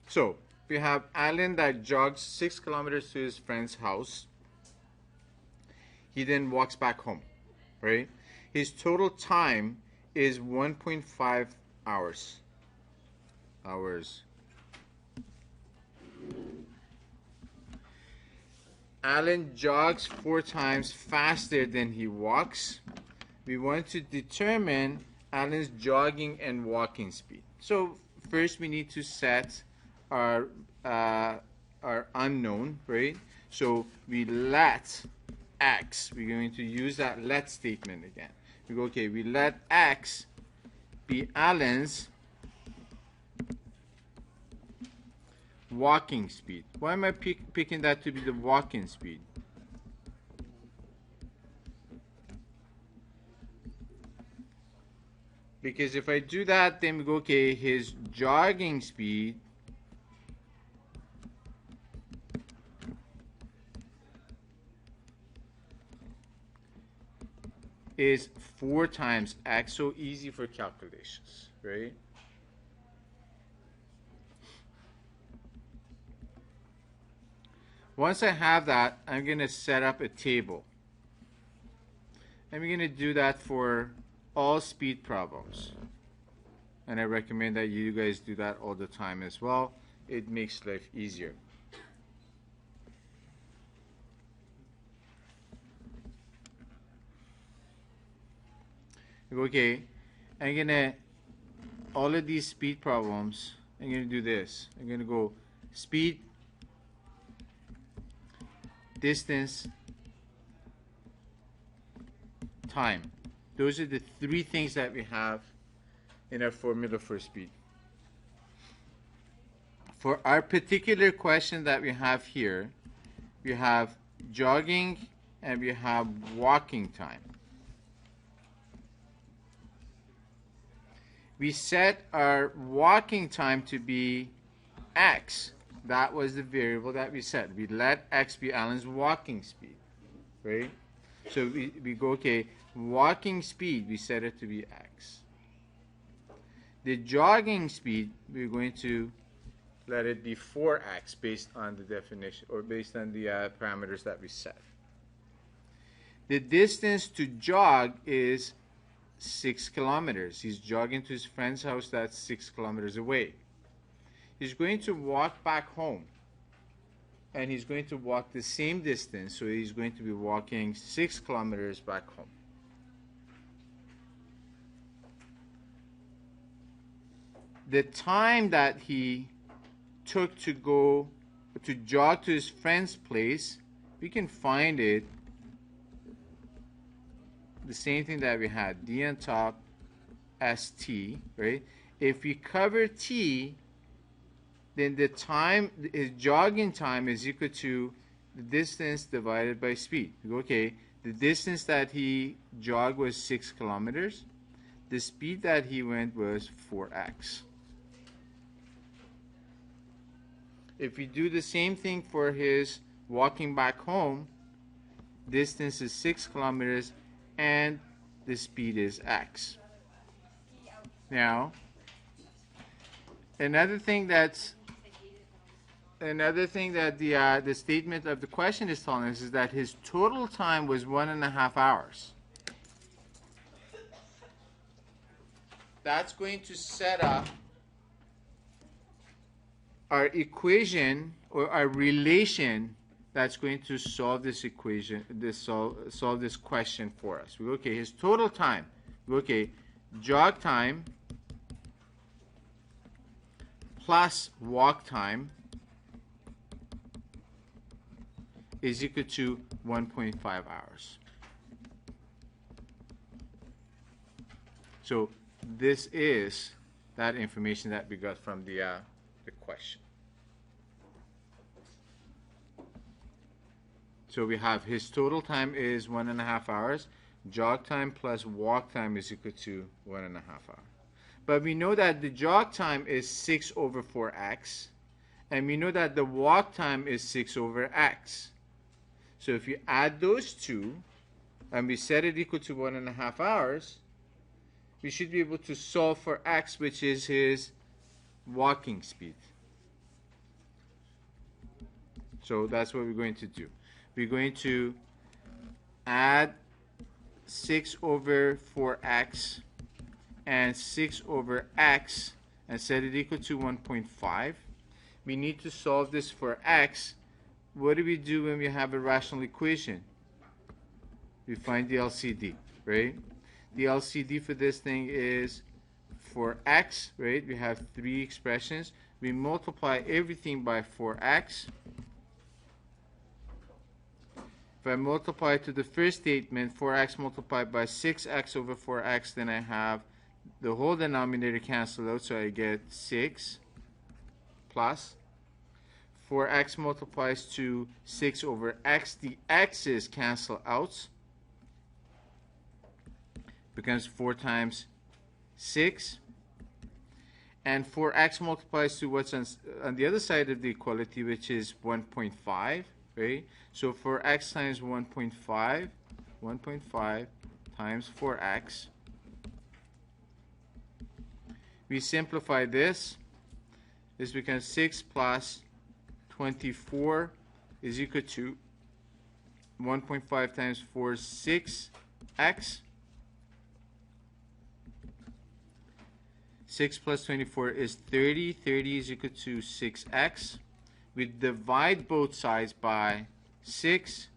So we have Alan that jogs 6 kilometers to his friend's house. He then walks back home, right? His total time is 1.5 hours. Alan jogs 4 times faster than he walks. We want to determine Alan's jogging and walking speed. So first we need to set our unknown, right? So we let x, we're going to use that let statement again. We go, okay, we let x be Alan's walking speed. Why am I picking that to be the walking speed? Because if I do that, then we go, okay, his jogging speed is 4 times x. So easy for calculations, right? Once I have that, I'm going to set up a table. I'm going to do that for all speed problems. And I recommend that you guys do that all the time as well. It makes life easier. Okay, I'm going to, all of these speed problems, I'm going to do this. I'm going to go speed, distance, time. Those are the 3 things that we have in our formula for speed. For our particular question that we have here, we have jogging and we have walking time. We set our walking time to be x. That was the variable that we set. We let x be Alan's walking speed, right? So we go, okay, walking speed, we set it to be x. The jogging speed, we're going to let it be 4x based on the definition, or based on the parameters that we set. The distance to jog is 6 kilometers. He's jogging to his friend's house that's 6 kilometers away. He's going to walk back home, and he's going to walk the same distance, so he's going to be walking 6 kilometers back home. The time that he took to jog to his friend's place, we can find it the same thing that we had, d on top, st, right? If we cover t, then the time, his jogging time is equal to the distance divided by speed. We go, okay, the distance that he jogged was 6 kilometers. The speed that he went was 4x. If we do the same thing for his walking back home, distance is 6 kilometers and the speed is x. Now, another thing that the statement of the question is telling us is that his total time was 1.5 hours. That's going to set up our equation, or our relation, that's going to solve this equation, solve this question for us. We go, okay, his total time. We go, okay, jog time plus walk time is equal to 1.5 hours. So this is that information that we got from the question. So we have his total time is 1.5 hours. Jog time plus walk time is equal to 1.5 hours. But we know that the jog time is 6 over 4x. And we know that the walk time is 6 over x. So if you add those two, and we set it equal to 1.5 hours, we should be able to solve for x, which is his walking speed. So that's what we're going to do. We're going to add 6 over 4x and 6 over x and set it equal to 1.5. We need to solve this for x. What do we do when we have a rational equation? We find the LCD, right? The LCD for this thing is for x, right? We have 3 expressions. We multiply everything by 4x. If I multiply to the first statement, 4x multiplied by 6x over 4x, then I have the whole denominator cancel out, so I get 6 plus 4x multiplies to 6 over x. The x's cancel out. Becomes 4 times 6. And 4x multiplies to what's on the other side of the equality, which is 1.5. Right? So 4x times 1.5, 1.5 times 4x. We simplify this. This becomes 6 plus 24 is equal to 1.5 times 4 is 6x. 6 plus 24 is 30. 30 is equal to 6x. We divide both sides by 6.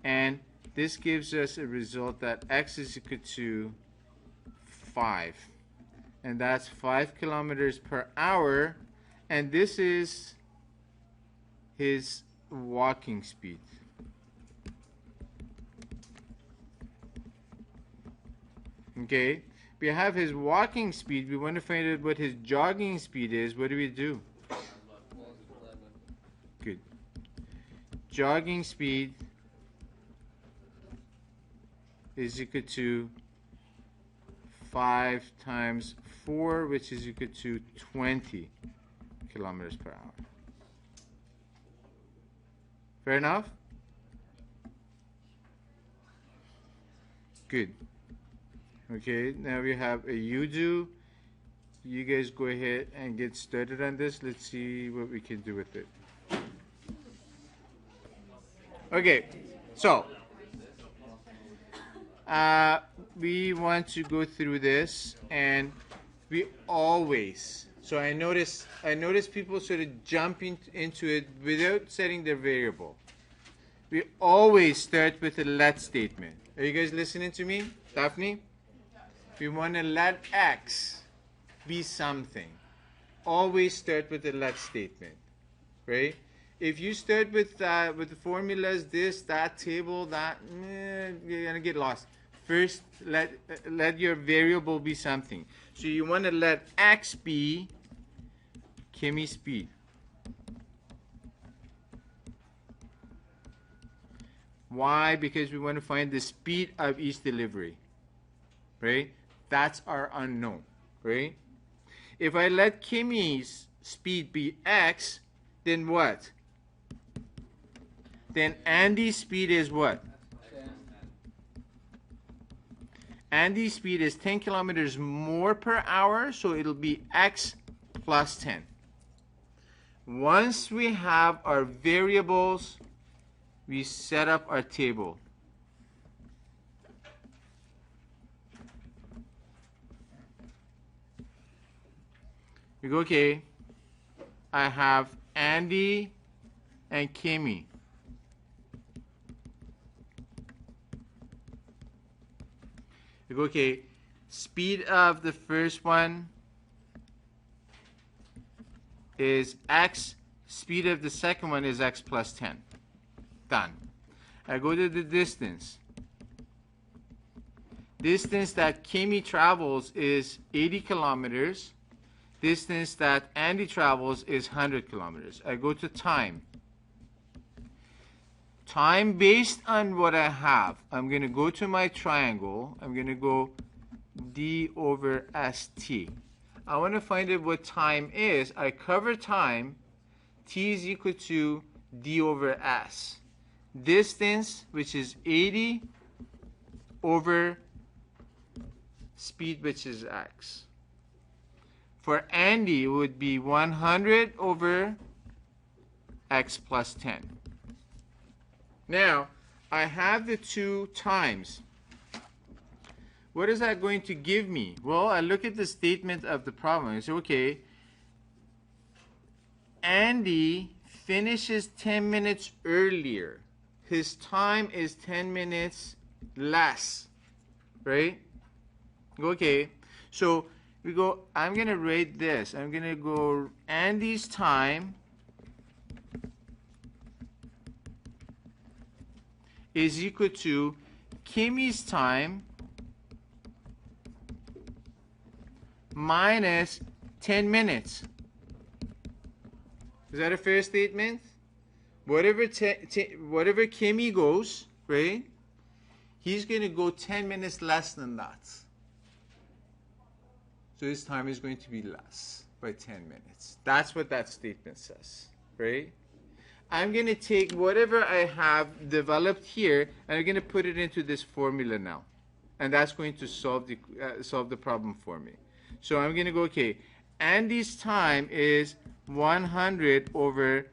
And this gives us a result that x is equal to 5. And that's 5 kilometers per hour. And this is his walking speed. Okay? We have his walking speed. We want to find out what his jogging speed is. What do? Good. Jogging speed is equal to 5 times 4, which is equal to 20 kilometers per hour. Fair enough? Good. Okay, now we have a you-do. You guys go ahead and get started on this. Let's see what we can do with it. Okay, so we want to go through this, and we always, so I notice people sort of jump into it without setting their variable. We always start with a let statement. Are you guys listening to me, Daphne? We want to let x be something. Always start with a let statement, right? If you start with the formulas, this, that, table, that, you're gonna get lost. First, let your variable be something. So you want to let x be Kimmy's speed. Why? Because we want to find the speed of each delivery, right? That's our unknown, right? If I let Kimmy's speed be x, then what? Then Andy's speed is what? Andy's speed is 10 kilometers more per hour, so it'll be x plus 10. Once we have our variables, we set up our table. We go, okay, I have Andy and Kimmy. We go, okay, speed of the first one is x, speed of the second one is x plus 10. Done. I go to the distance. Distance that Kimmy travels is 80 kilometers. Distance that Andy travels is 100 kilometers. I go to time. Time based on what I have. I'm going to go to my triangle. I'm going to go d over st. I want to find out what time is. I cover time. T is equal to d over s. Distance, which is 80 over speed, which is x. For Andy, it would be 100 over x plus 10. Now, I have the two times. What is that going to give me? Well, I look at the statement of the problem. I say, okay, Andy finishes 10 minutes earlier. His time is 10 minutes less, right? Okay, so we go, I'm going to rate this. I'm going to go Andy's time is equal to Kimmy's time minus 10 minutes. Is that a fair statement? Whatever Kimmy goes, right? He's going to go 10 minutes less than that. So his time is going to be less by 10 minutes. That's what that statement says, right? I'm going to take whatever I have developed here, and I'm going to put it into this formula now. And that's going to solve the problem for me. So I'm going to go, okay, Andy's time is 100 over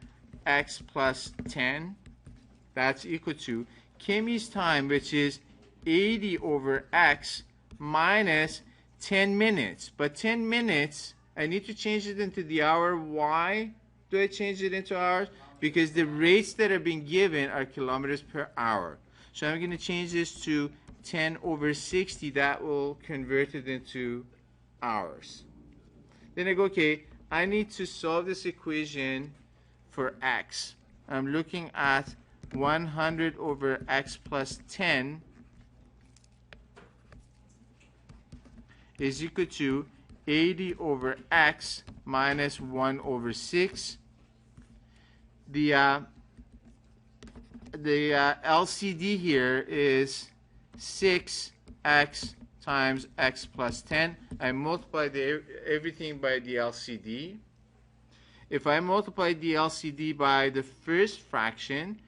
x plus 10. That's equal to Kimmy's time, which is 80 over x minus 10 minutes. But 10 minutes, I need to change it into the hour. Why do I change it into hours? Because the rates that are being given are kilometers per hour. So I'm going to change this to 10 over 60. That will convert it into hours. Then I go, okay, I need to solve this equation for x. I'm looking at 100 over x plus 10 is equal to 80 over x minus 1 over 6. The LCD here is 6x times x plus 10. I multiply everything by the LCD. If I multiply the LCD by the first fraction,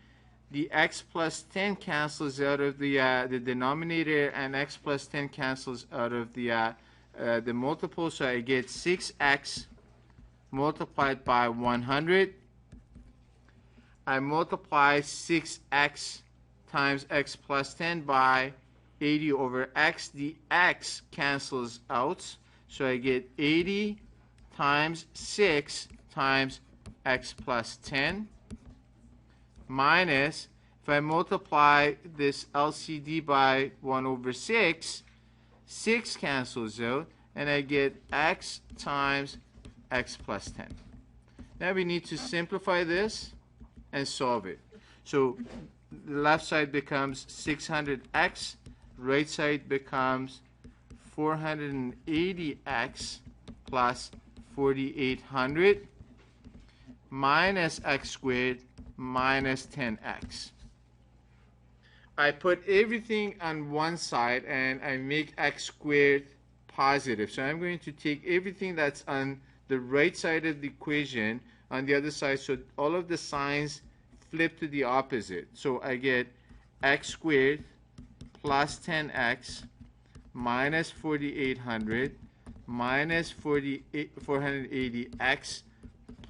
the x plus 10 cancels out of the denominator, and x plus 10 cancels out of the multiple, so I get 6x multiplied by 100. I multiply 6x times x plus 10 by 80 over x. The x cancels out, so I get 80 times 6 times x plus 10 minus, if I multiply this LCD by 1 over 6, 6 cancels out, and I get x times x plus 10. Now we need to simplify this and solve it. So the left side becomes 600x, right side becomes 480x plus 4800 minus x squared minus 10x. I put everything on one side and I make x squared positive. So I'm going to take everything that's on the right side of the equation on the other side, so all of the signs flip to the opposite. So I get x squared plus 10x minus 4800 minus 480x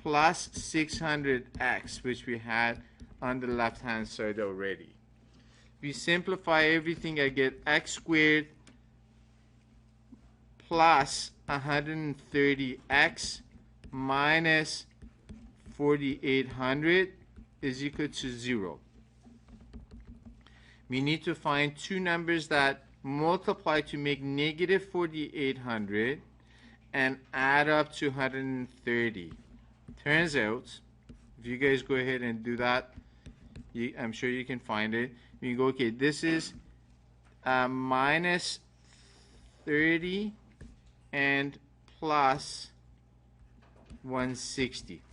plus 600x, which we had on the left hand side already. We simplify everything, I get x squared plus 130x minus 4800 is equal to 0. We need to find two numbers that multiply to make negative 4800 and add up to 130. Turns out, if you guys go ahead and do that, I'm sure you can find it. You can go, okay, this is minus 30 and plus 160.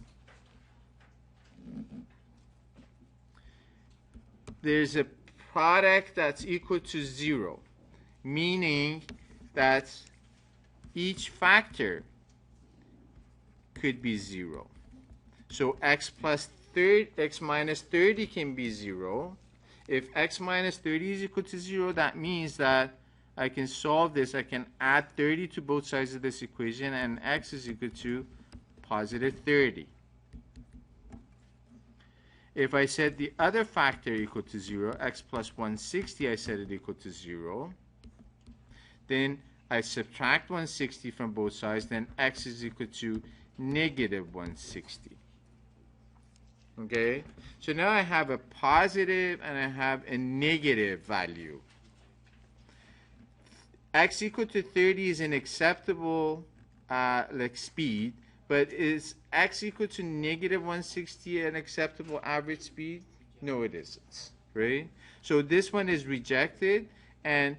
There's a product that's equal to 0, meaning that each factor could be 0. So x minus 30 can be 0. If x minus 30 is equal to 0, that means that I can solve this. I can add 30 to both sides of this equation, and x is equal to positive 30. If I set the other factor equal to 0, x plus 160, I set it equal to 0. Then I subtract 160 from both sides, then x is equal to negative 160. Okay? So now I have a positive and I have a negative value. X equal to 30 is an acceptable speed, but is x equal to negative 160 an acceptable average speed? No, it isn't, right? So this one is rejected, and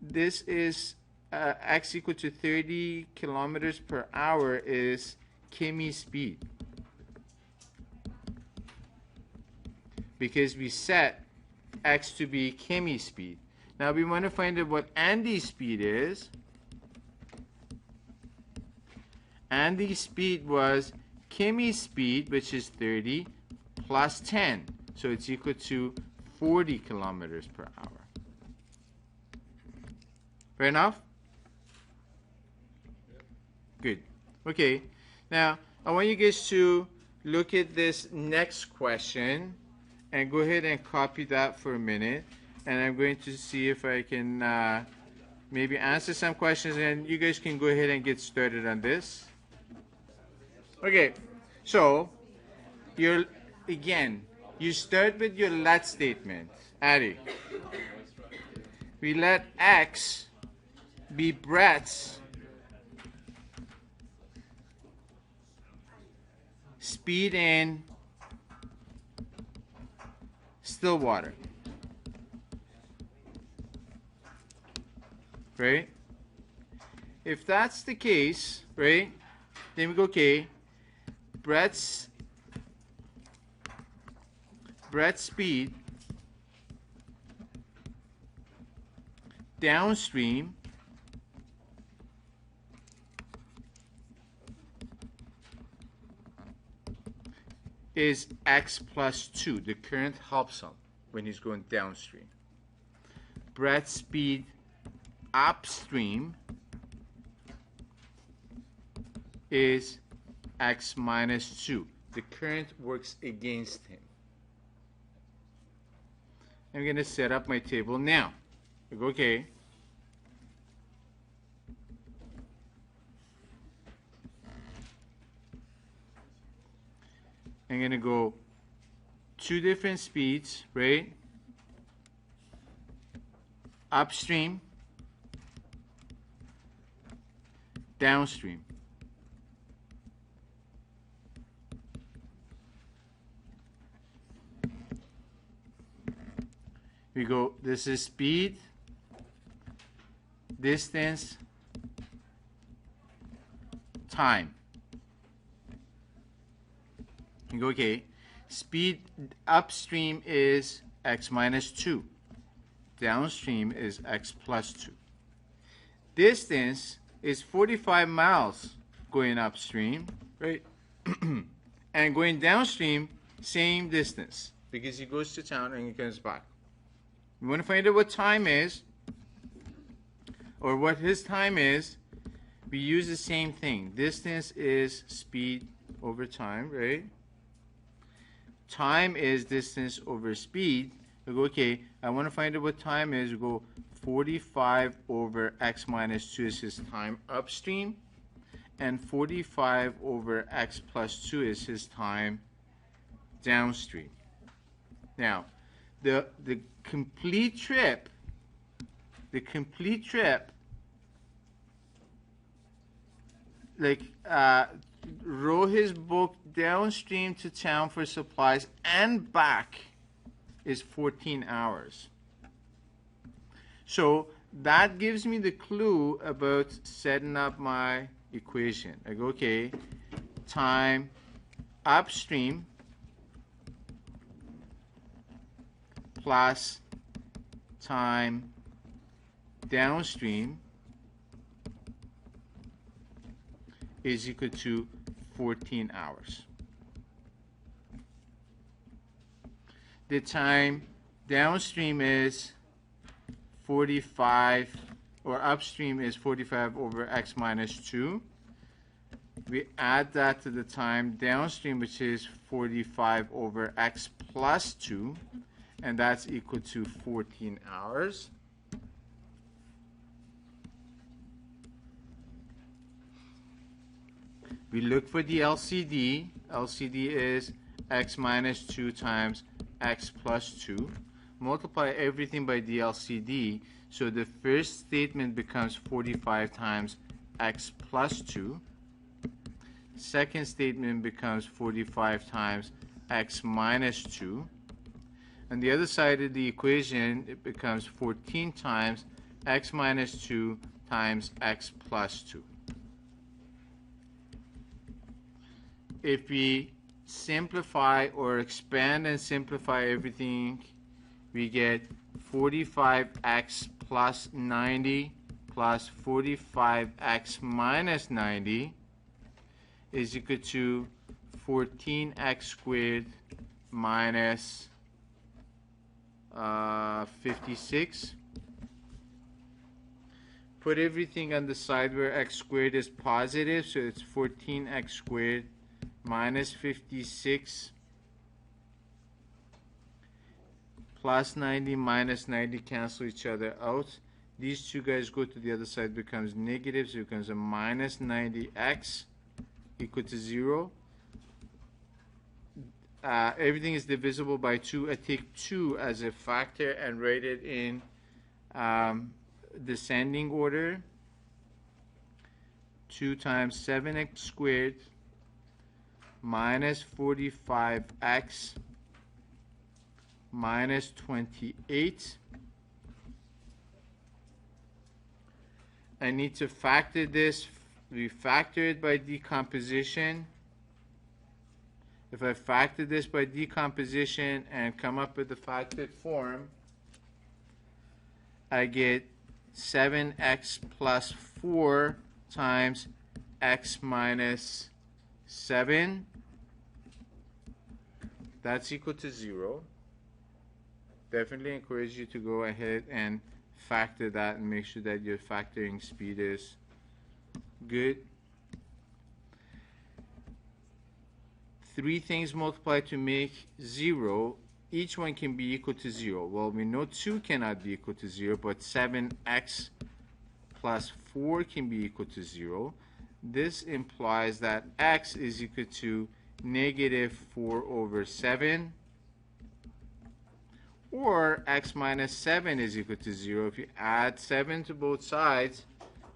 this is x equal to 30 kilometers per hour is Kimi speed. Because we set x to be Kimi speed. Now we want to find out what Andy's speed is. Andy's speed was Kimi's speed, which is 30, plus 10. So it's equal to 40 kilometers per hour. Fair enough? Good. Okay. Now, I want you guys to look at this next question and go ahead and copy that for a minute. And I'm going to see if I can maybe answer some questions, and you guys can go ahead and get started on this. Okay, so you start with your let statement. Addy, we let x be Brett's speed in still water. Right? If that's the case, right, then we go, okay, Brett's speed downstream is x plus 2. The current helps him when he's going downstream. Brett's speed upstream is x minus 2. The current works against him. I'm going to set up my table now. I go, okay. I'm going to go two different speeds, right? Upstream, downstream. We go, this is speed, distance, time. You go, okay, speed upstream is x minus 2. Downstream is x plus 2. Distance is 45 miles going upstream, right? And going downstream, same distance, because he goes to town and he comes back. We want to find out what time is, or what his time is. We use the same thing. Distance is speed over time, right? Time is distance over speed. We go, okay, I want to find out what time is. We go 45 over x minus 2 is his time upstream, and 45 over x plus 2 is his time downstream. Now, the complete trip, like row his boat downstream to town for supplies and back is 14 hours. So that gives me the clue about setting up my equation. I go, okay, time upstream plus time downstream is equal to 14 hours. The time downstream is 45 or upstream is 45 over x minus 2. We add that to the time downstream, which is 45 over x plus 2, and that's equal to 14 hours. We look for the LCD. LCD is x minus 2 times x plus 2. Multiply everything by the LCD, so the first statement becomes 45 times x plus 2. Second statement becomes 45 times x minus 2. On the other side of the equation, it becomes 14 times x minus 2 times x plus 2. If we simplify or expand and simplify everything, we get 45x plus 90 plus 45x minus 90 is equal to 14x squared minus 56. Put everything on the side where x squared is positive, so it's 14x squared minus 56 plus 90 minus 90 cancel each other out. These two guys go to the other side, becomes negative, so it becomes a minus 90x equal to 0. Everything is divisible by 2. I take 2 as a factor and write it in descending order. 2 times 7x squared minus 45x minus 28. I need to factor this. We factor it by decomposition. If I factor this by decomposition and come up with the factored form, I get 7x plus 4 times x minus 7. That's equal to 0. Definitely encourage you to go ahead and factor that and make sure that your factoring speed is good. 3 things multiply to make 0. Each one can be equal to 0. Well, we know 2 cannot be equal to 0, but 7x plus 4 can be equal to 0. This implies that x is equal to negative 4 over 7, or x minus 7 is equal to 0. If you add 7 to both sides,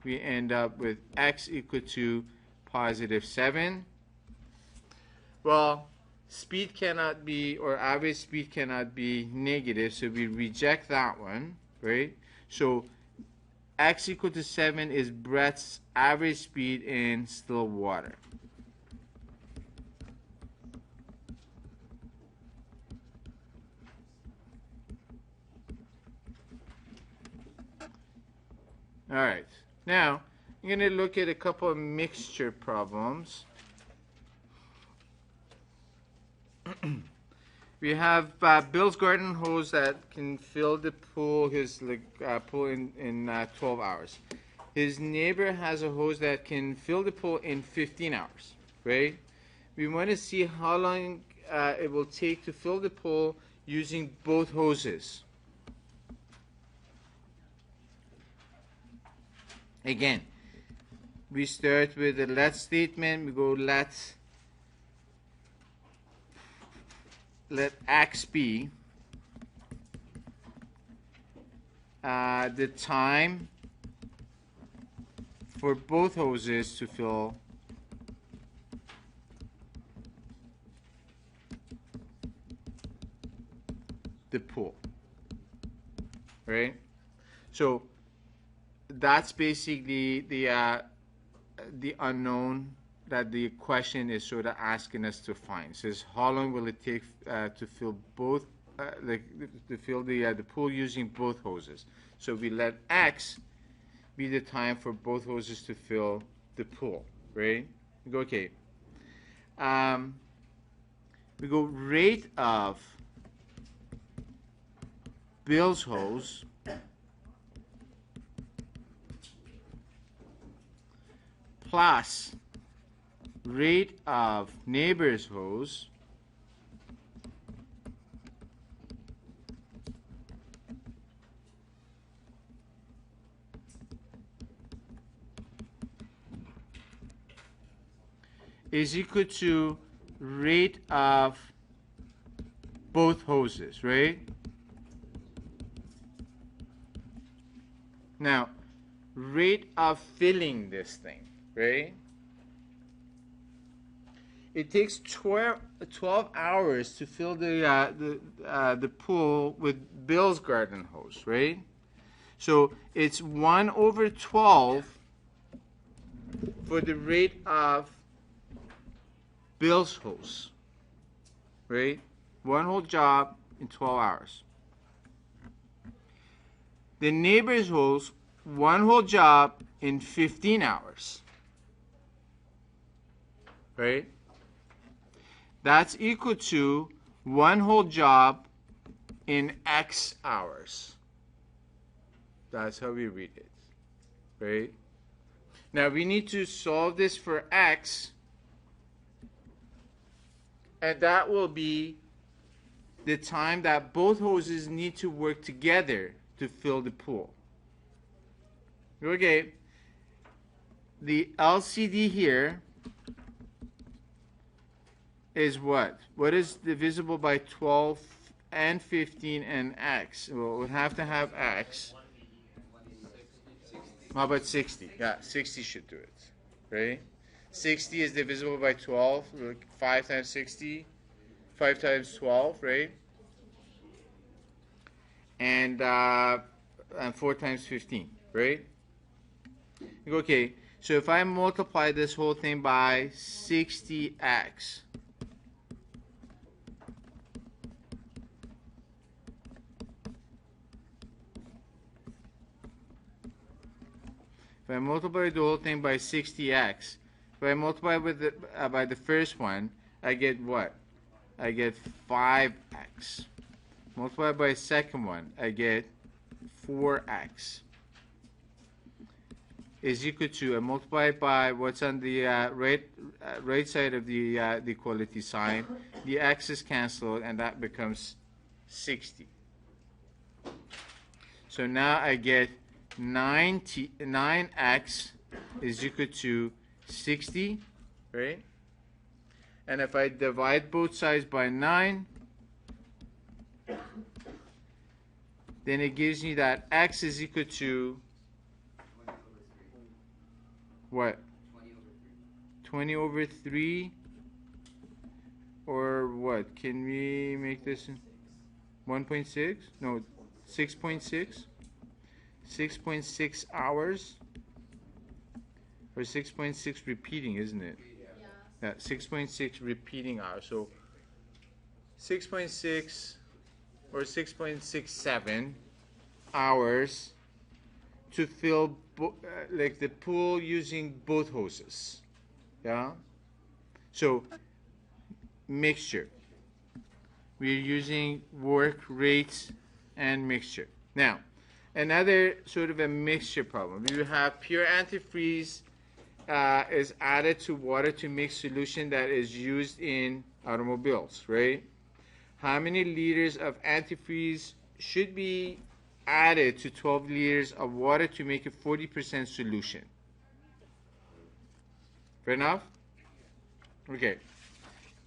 we end up with x equal to positive 7. Well, speed cannot be, or average speed cannot be negative, so we reject that one, right? So x equal to 7 is Brett's average speed in still water. All right, now I'm going to look at a couple of mixture problems. We have Bill's garden hose that can fill the pool, his pool in 12 hours. His neighbor has a hose that can fill the pool in 15 hours, right? We want to see how long it will take to fill the pool using both hoses. Again, we start with the let statement. We go let x be the time for both hoses to fill the pool, right? So that's basically the unknown that the question is sort of asking us to find. It says how long will it take to fill both to fill the pool using both hoses. So we let x be the time for both hoses to fill the pool, right? We go okay. We go rate of Bill's hose plus rate of neighbor's hose is equal to rate of both hoses, right? Now, rate of filling this thing, right? It takes 12 hours to fill the pool with Bill's garden hose, right? So it's 1/12 for the rate of Bill's hose, right? One whole job in 12 hours. The neighbor's hose, one whole job in 15 hours, right? That's equal to one whole job in X hours. That's how we read it, right? Now we need to solve this for X, and that will be the time that both hoses need to work together to fill the pool. Okay, the LCD here is what? What is divisible by 12 and 15 and X? Well, we'll have to have X. How about 60? Yeah, 60 should do it, right? 60 is divisible by 12. 5 times 60, 5 times 12, right? And 4 times 15, right? Okay, so if I multiply this whole thing by 60x, if I multiply the whole thing by 60x, if I multiply with by the first one, I get what? I get 5x. Multiply by the second one, I get 4x. Is equal to, I multiply by what's on the right side of the equality sign. The x is canceled, and that becomes 60. So now I get 9x is equal to 60, right? And if I divide both sides by 9, then it gives me that x is equal to what? 20 over 3, or what? Can we make this 1.6? No, 6.6? 6.6 hours? Or 6.6 repeating, isn't it? Yeah, 6.6 repeating hours. So 6.6 or 6.67 hours to fill like the pool using both hoses. Yeah. So mixture. We're using work rates and mixture. Now, another sort of a mixture problem. We have pure antifreeze is added to water to make solution that is used in automobiles, right? How many liters of antifreeze should be added to 12 liters of water to make a 40% solution? Fair enough? Okay.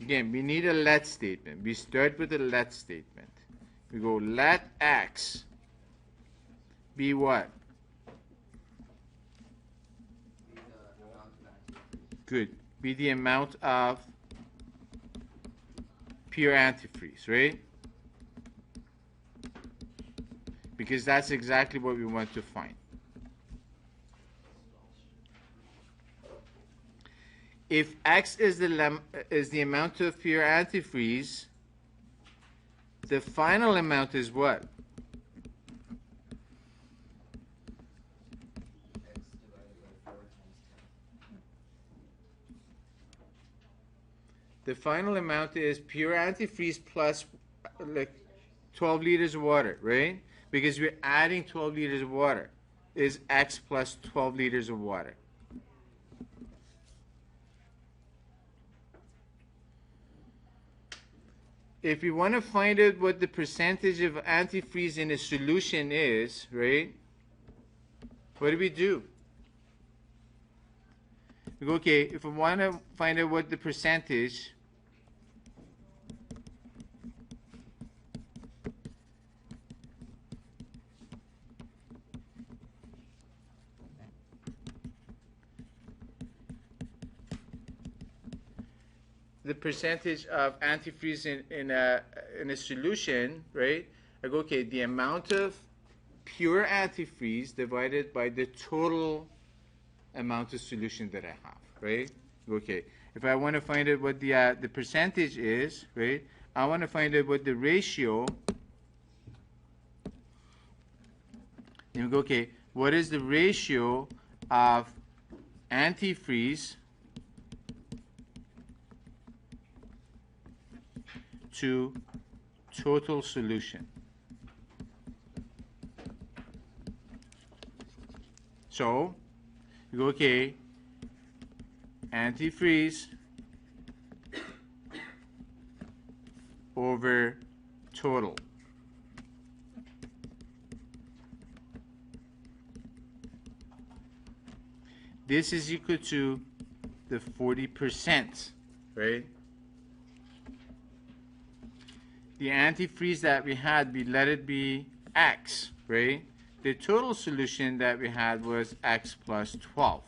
Again, we need a let statement. We start with a let statement. We go let X be what? Good. Be the amount of pure antifreeze, right? Because that's exactly what we want to find. If X is the amount of pure antifreeze, the final amount is what? The final amount is pure antifreeze plus like 12 liters of water, right? Because we're adding 12 liters of water. Is X plus 12 liters of water. if we want to find out what the percentage of antifreeze in a solution is, right, what do? We go, okay, if we want to find out what the percentage of antifreeze in a solution, right? I go, okay, the amount of pure antifreeze divided by the total amount of solution that I have, right? Okay, if I want to find out what the percentage is, right? I want to find out what the ratio. Then we go, okay, what is the ratio of antifreeze to total solution? So you go, okay, antifreeze over total. This is equal to the 40%, right? The antifreeze that we had, we let it be X, right? The total solution that we had was X plus 12.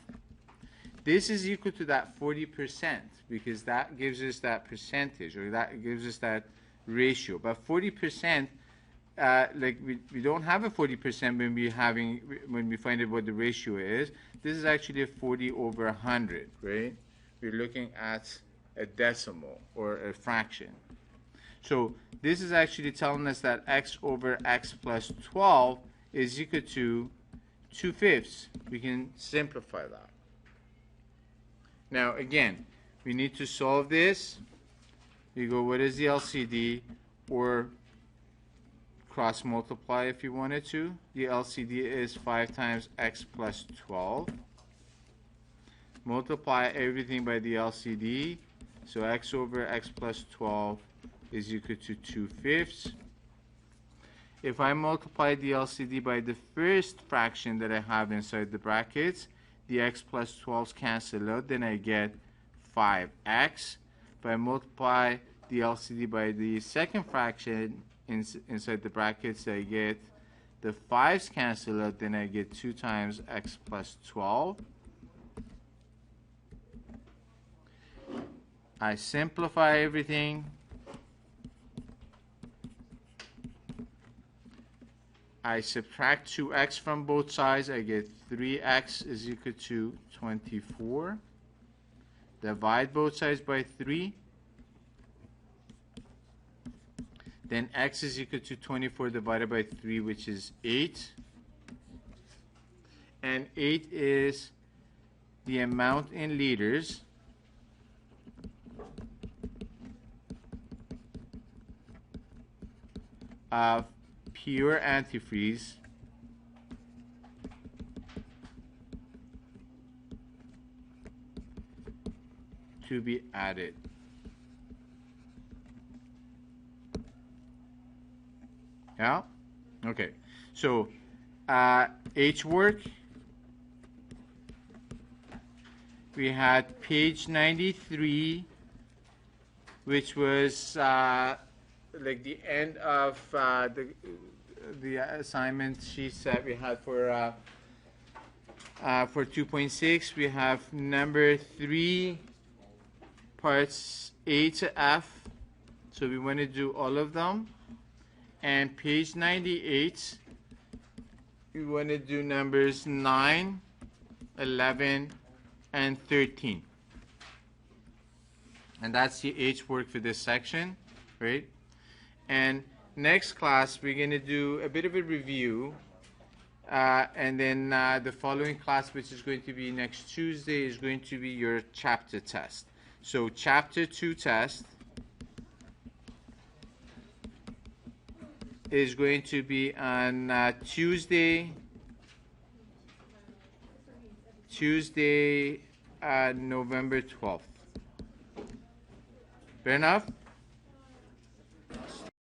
This is equal to that 40% because that gives us that percentage, or that gives us that ratio. But 40%, like we don't have a 40% when we find out what the ratio is. This is actually a 40 over 100, right? We're looking at a decimal or a fraction. So this is actually telling us that X over X plus 12 is equal to 2/5. We can simplify that. Now again, we need to solve this. You go, what is the LCD, or cross multiply if you wanted to. The LCD is 5 times X plus 12. Multiply everything by the LCD. So X over X plus 12 is equal to 2/5. If I multiply the LCD by the first fraction that I have inside the brackets, the X plus 12's cancel out, then I get 5X. If I multiply the LCD by the second fraction inside the brackets, I get the 5's cancel out, then I get 2 times X plus 12. I simplify everything. I subtract 2x from both sides. I get 3x is equal to 24. Divide both sides by 3. Then x is equal to 24 divided by 3, which is 8. And 8 is the amount in liters of pure antifreeze to be added. Yeah? Okay. So, H work, we had page 93, which was like the end of the assignment sheets that we had for 2.6. We have number 3, parts A to F. So we want to do all of them. And page 98, we want to do numbers 9, 11, and 13. And that's the H work for this section, right? And next class, we're going to do a bit of a review. And then the following class, which is going to be next Tuesday, is going to be your chapter test. So chapter 2 test is going to be on Tuesday, November 12th. Fair enough?